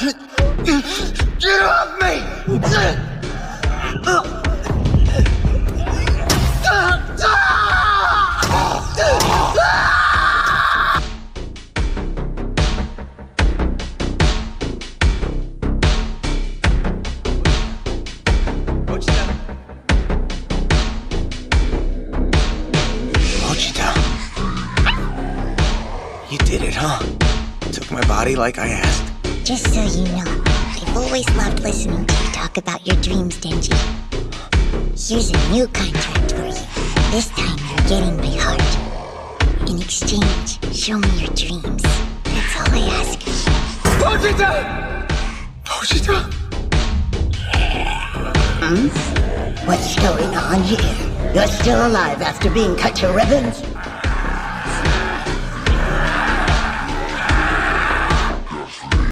Get off me! Mochita. You did it, huh? Took my body like I asked. Just so you know, I've always loved listening to you talk about your dreams, Denji. Here's a new contract for you. This time you're getting my heart. In exchange, show me your dreams. That's all I ask of you. Mochita! Mochita! What's going on here? You're still alive after being cut to ribbons?